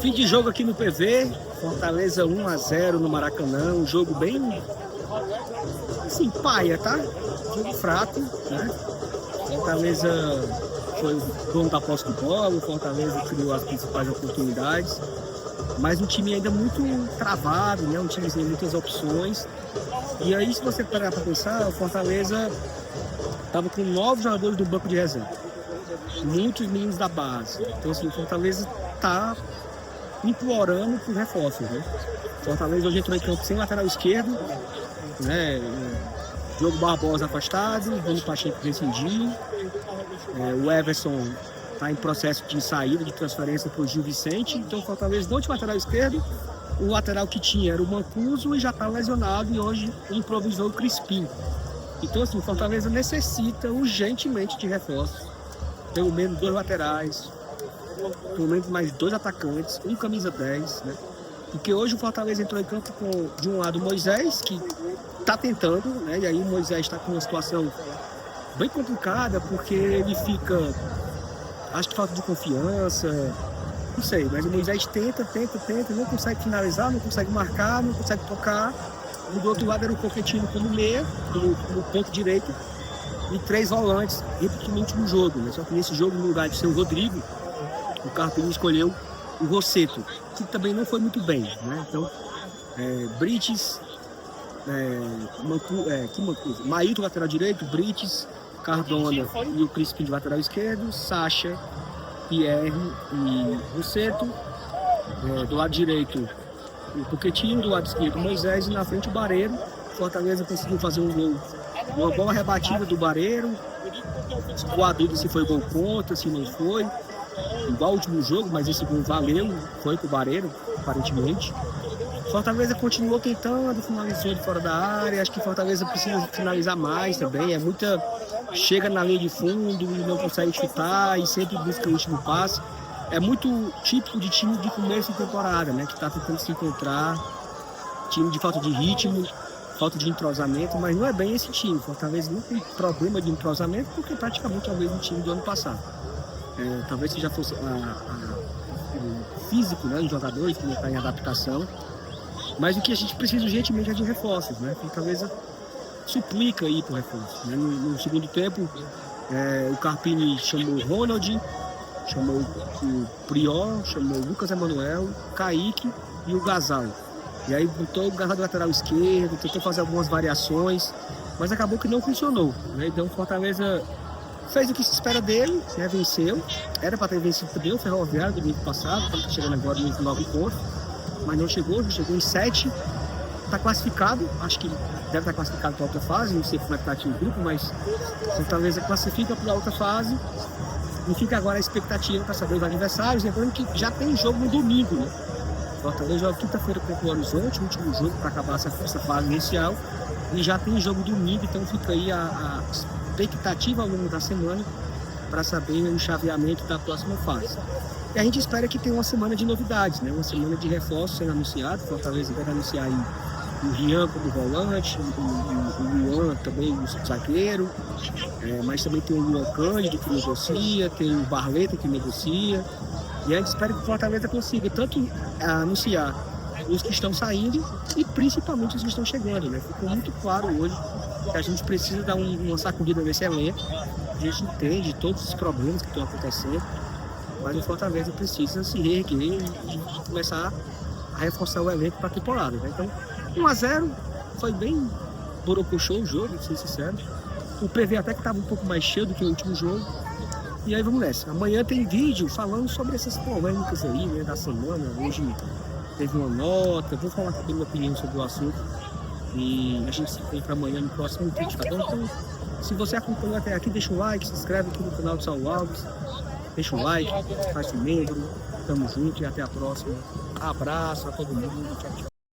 Fim de jogo aqui no PV, Fortaleza 1-0 no Maracanã, um jogo bem, assim, paia, tá? Jogo fraco, né? Fortaleza foi o dono da posse de bola, o Fortaleza criou as principais oportunidades, mas um time ainda muito travado, né? Um time sem muitas opções. E aí, se você parar para pensar, o Fortaleza estava com 9 jogadores do banco de reserva, muitos meninos da base. Então, assim, o Fortaleza está implorando por reforços, né? Fortaleza hoje entrou em campo sem lateral esquerdo, né? Diogo Barbosa afastado, Bruno Pacheco rescindiu, o Everson está em processo de saída, de transferência para o Gil Vicente. Então o Fortaleza não tinha lateral esquerdo, o lateral que tinha era o Mancuso e já está lesionado, e hoje improvisou o Crispim. Então assim, o Fortaleza necessita urgentemente de reforços, pelo menos 2 laterais, pelo menos mais 2 atacantes, um camisa 10, né? Porque hoje o Fortaleza entrou em campo com, de um lado, o Moisés, que está tentando, né? E aí o Moisés está com uma situação bem complicada, porque ele fica, acho que falta de confiança, não sei, mas o Moisés tenta, não consegue finalizar, não consegue marcar, não consegue tocar. E do outro lado era o Coquetino como meia, como ponto direito, e 3 volantes, repetidamente no jogo, né? Só que nesse jogo, no lugar de ser o Rodrigo, o Carpini escolheu o Rossetto, que também não foi muito bem, né? Então, Brites, Maílton lateral direito, Brites, Cardona e o Crispim de lateral esquerdo, Sacha, Pierre e Rossetto, do lado direito o Coquetino, do lado esquerdo o Moisés e na frente o Barreiro. Fortaleza conseguiu fazer um gol, uma bola rebatida do Barreiro, com a dúvida se foi gol contra, se não foi, igual o último jogo, mas esse gol valeu, foi pro Barreiro, aparentemente. Fortaleza continuou tentando, finalizou de fora da área. Acho que Fortaleza precisa finalizar mais também. É muita. Chega na linha de fundo e não consegue chutar e sempre busca o último passe. É muito típico de time de começo de temporada, né? Que está tentando se encontrar. Time de falta de ritmo, falta de entrosamento, mas não é bem esse time. Fortaleza não tem problema de entrosamento porque praticamente é o mesmo time do ano passado. Talvez se já fosse o físico, né? Os jogadores que não estão em adaptação. Mas o que a gente precisa urgentemente é de reforços, né? Fortaleza suplica aí por reforços, né? No segundo tempo, o Carpini chamou o Ronald, chamou o Prior, chamou o Lucas Emanuel, Kaique e o Gasal. E aí botou o Gasal do lateral esquerdo, tentou fazer algumas variações, mas acabou que não funcionou, né? Então o Fortaleza fez o que se espera dele, né? Venceu. Era para ter vencido também o Ferroviário do domingo passado, está chegando agora nos 9 pontos. Mas não chegou em 7, está classificado, acho que deve estar classificado para a outra fase, não sei como é que está aqui o grupo, mas Fortaleza classifica para a outra fase e fica agora a expectativa para saber os adversários, lembrando que já tem jogo no domingo, né? Fortaleza joga quinta-feira contra o Horizonte, o último jogo para acabar essa fase inicial, e já tem jogo domingo, então fica aí a expectativa ao longo da semana para saber o chaveamento da próxima fase. E a gente espera que tenha uma semana de novidades, né? Uma semana de reforços sendo anunciado. Fortaleza vai anunciar aí o Rian como volante, o Luan também, o zagueiro, mas também tem o Luan Cândido que negocia, tem o Barleta que negocia. E a gente espera que o Fortaleza consiga tanto anunciar os que estão saindo e principalmente os que estão chegando, né? Ficou muito claro hoje que a gente precisa dar uma sacudida nesse elenco. A gente entende todos os problemas que estão acontecendo, mas o Fortaleza precisa se reerguer e começar a reforçar o elenco para a temporada, né? Então, 1-0 foi bem borocochô o jogo, pra ser sincero. O PV até que estava um pouco mais cheio do que o último jogo. E aí vamos nessa. Amanhã tem vídeo falando sobre essas polêmicas aí, né, da semana. Hoje teve uma nota, vou falar também minha opinião sobre o assunto. E a gente se encontra amanhã no próximo vídeo, tá bom? Então, se você acompanhou até aqui, deixa um like, se inscreve aqui no canal do Saulo Alves. Deixa um like, faz um membro, tamo junto e até a próxima. Abraço a todo mundo, tchau, tchau.